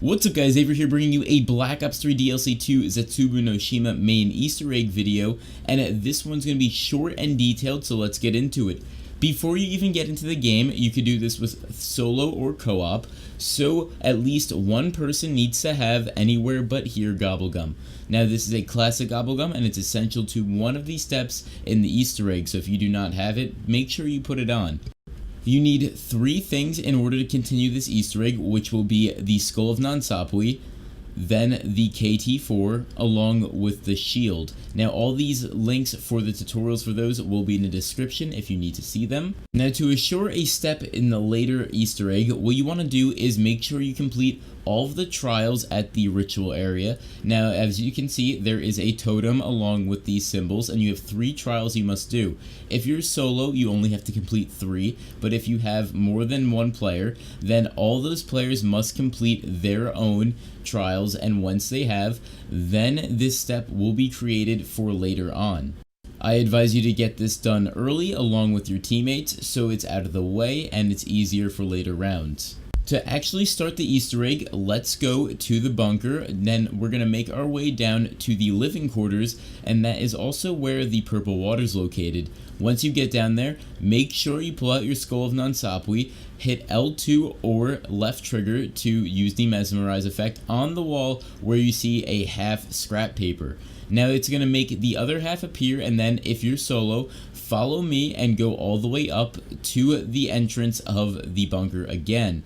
What's up guys, Avery here bringing you a Black Ops 3 DLC 2 ZETSUBOU no SHIMA main Easter egg video, and this one's going to be short and detailed, so let's get into it. Before you even get into the game, you could do this with solo or co-op, so at least one person needs to have Anywhere But Here Gobblegum. Now this is a classic Gobblegum and it's essential to one of these steps in the Easter egg, so if you do not have it, make sure you put it on. You need 3 things in order to continue this Easter egg, which will be the Skull of Nan Sapwe, then the KT4, along with the shield. Now all these links for the tutorials for those will be in the description if you need to see them. Now to assure a step in the later Easter egg, what you want to do is make sure you complete all of the trials at the ritual area. Now as you can see, there is a totem along with these symbols, and you have 3 trials you must do. If you're solo, you only have to complete 3, but if you have more than 1 player, then all those players must complete their own trials, and once they have, then this step will be created for later on. I advise you to get this done early along with your teammates so it's out of the way and it's easier for later rounds. To actually start the Easter egg, let's go to the bunker, then we're going to make our way down to the living quarters, and that is also where the purple water is located. Once you get down there, make sure you pull out your Skull of Nan Sapwe, hit L2 or left trigger to use the Mesmerize effect on the wall where you see a half scrap paper. Now it's going to make the other half appear, and then if you're solo, follow me and go all the way up to the entrance of the bunker again.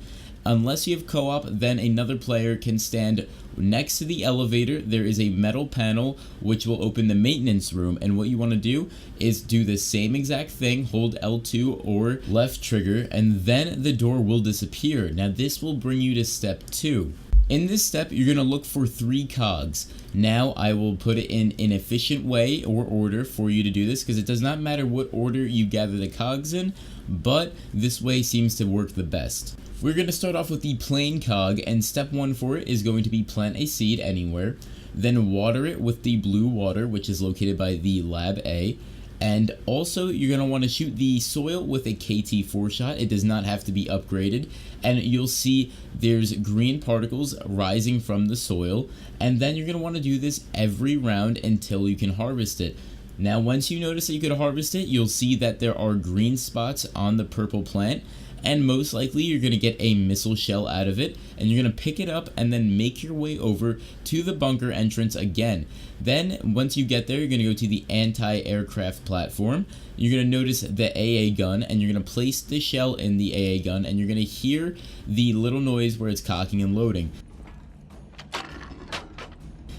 Unless you have co-op, then another player can stand next to the elevator. There is a metal panel which will open the maintenance room, and what you want to do is do the same exact thing, hold L2 or left trigger, and then the door will disappear. Now this will bring you to step 2. In this step, you're going to look for 3 cogs. Now I will put it in an efficient way or order for you to do this, because it does not matter what order you gather the cogs in, but this way seems to work the best. We're going to start off with the plain cog, and step 1 for it is going to be plant a seed anywhere, then water it with the blue water, which is located by the lab A, and also you're going to want to shoot the soil with a KT4 shot. It does not have to be upgraded, and you'll see there's green particles rising from the soil, and then you're going to want to do this every round until you can harvest it. Now once you notice that you could harvest it, you'll see that there are green spots on the purple plant, and most likely you're going to get a missile shell out of it, and you're going to pick it up and then make your way over to the bunker entrance again. Then once you get there, you're going to go to the anti-aircraft platform. You're going to notice the AA gun, and you're going to place the shell in the AA gun, and you're going to hear the little noise where it's cocking and loading.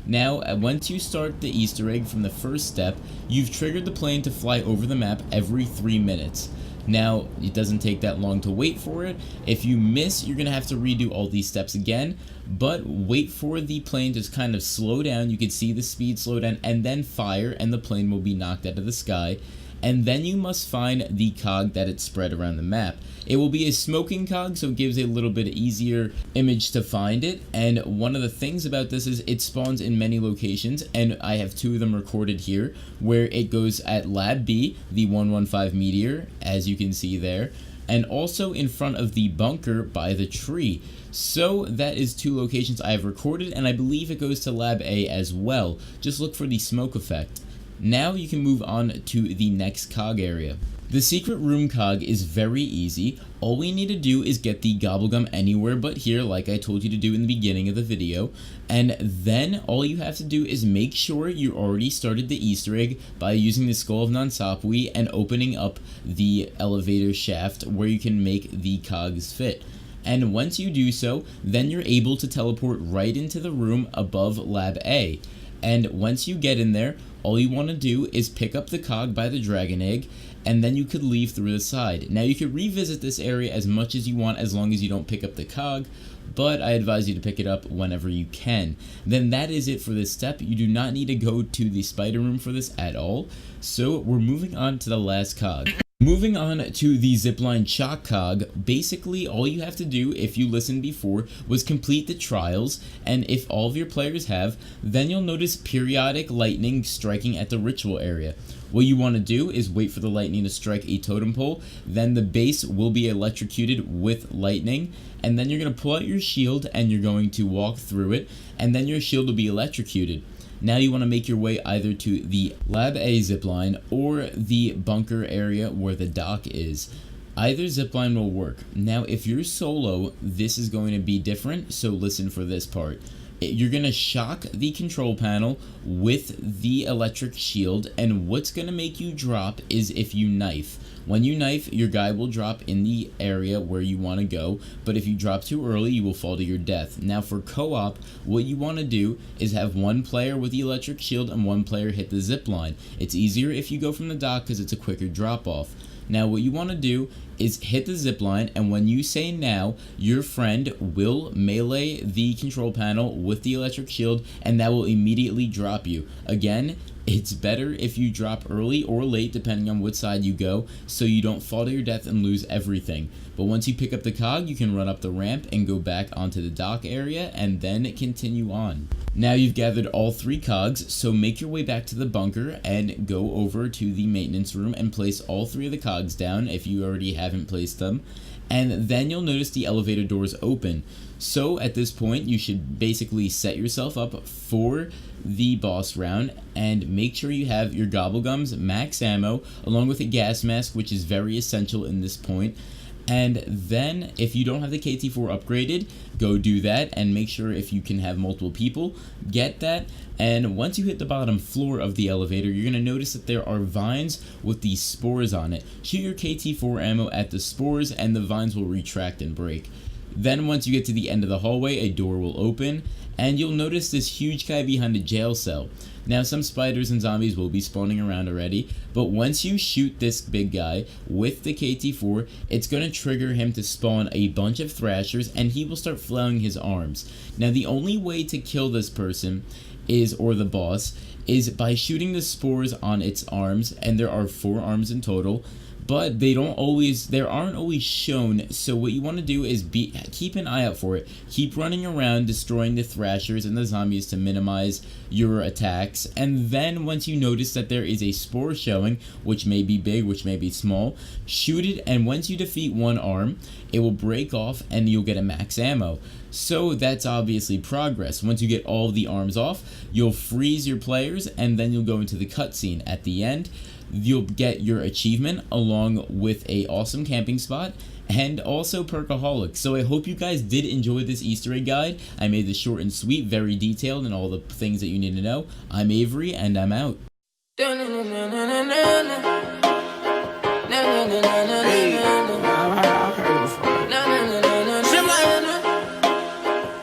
Now, once you start the Easter egg from the first step, you've triggered the plane to fly over the map every 3 minutes. Now, it doesn't take that long to wait for it. If you miss, you're going to have to redo all these steps again, but wait for the plane to kind of slow down. You can see the speed slow down, and then fire, and the plane will be knocked out of the sky. And then you must find the cog that it's spread around the map. It will be a smoking cog, so it gives a little bit easier image to find it. And one of the things about this is it spawns in many locations, and I have 2 of them recorded here, where it goes at Lab B, the 115 meteor, as you can see there, and also in front of the bunker by the tree. So that is 2 locations I have recorded, and I believe it goes to Lab A as well. Just look for the smoke effect. Now you can move on to the next cog area. The secret room cog is very easy. All we need to do is get the Gobblegum Anywhere But Here, like I told you to do in the beginning of the video, and then all you have to do is make sure you already started the Easter egg by using the Skull of Nan Sapwe and opening up the elevator shaft where you can make the cogs fit. And once you do so, then you're able to teleport right into the room above Lab A. And once you get in there, all you want to do is pick up the cog by the dragon egg, and then you could leave through the side. Now you could revisit this area as much as you want as long as you don't pick up the cog, but I advise you to pick it up whenever you can. Then that is it for this step. You do not need to go to the spider room for this at all. So we're moving on to the last cog. Moving on to the Line Shock Cog, basically all you have to do, if you listened before, was complete the trials, and if all of your players have, then you'll notice periodic lightning striking at the ritual area. What you want to do is wait for the lightning to strike a totem pole, then the base will be electrocuted with lightning, and then you're going to pull out your shield and you're going to walk through it, and then your shield will be electrocuted. Now you want to make your way either to the Lab A zipline or the bunker area where the dock is. Either zipline will work. Now if you're solo, this is going to be different, so listen for this part. You're going to shock the control panel with the electric shield, and what's going to make you drop is if you knife. When you knife, your guy will drop in the area where you want to go, but if you drop too early, you will fall to your death. Now for co-op, what you want to do is have one player with the electric shield and one player hit the zip line. It's easier if you go from the dock because it's a quicker drop off. Now what you want to do is hit the zip line, and when you say now, your friend will melee the control panel with the electric shield, and that will immediately drop you. Again, it's better if you drop early or late depending on which side you go, so you don't fall to your death and lose everything. But once you pick up the cog, you can run up the ramp and go back onto the dock area and then continue on. Now you've gathered all 3 cogs, so make your way back to the bunker and go over to the maintenance room and place all 3 of the cogs down if you already haven't placed them. And then you'll notice the elevator doors open. So at this point, you should basically set yourself up for the boss round and make sure you have your Gobblegums, max ammo, along with a gas mask, which is very essential in this point. And then if you don't have the KT4 upgraded, go do that, and make sure if you can have multiple people, get that. And once you hit the bottom floor of the elevator, you're going to notice that there are vines with these spores on it. Shoot your KT4 ammo at the spores and the vines will retract and break. Then once you get to the end of the hallway, a door will open, and you'll notice this huge guy behind a jail cell. Now some spiders and zombies will be spawning around already, but once you shoot this big guy with the KT4, it's going to trigger him to spawn a bunch of Thrashers, and he will start flailing his arms. Now the only way to kill this person or the boss is by shooting the spores on its arms, and there are 4 arms in total. But they aren't always shown, so what you want to do is keep an eye out for it. Keep running around destroying the Thrashers and the zombies to minimize your attacks, and then once you notice that there is a spore showing, which may be big, which may be small, shoot it, and once you defeat one arm, it will break off and you'll get a max ammo. So that's obviously progress. Once you get all the arms off, you'll freeze your players, and then you'll go into the cutscene. At the end, you'll get your achievement along with a awesome camping spot and also Perkaholic. So I hope you guys did enjoy this Easter egg guide. I made this short and sweet, very detailed, and all the things that you need to know. I'm Avery, and I'm out.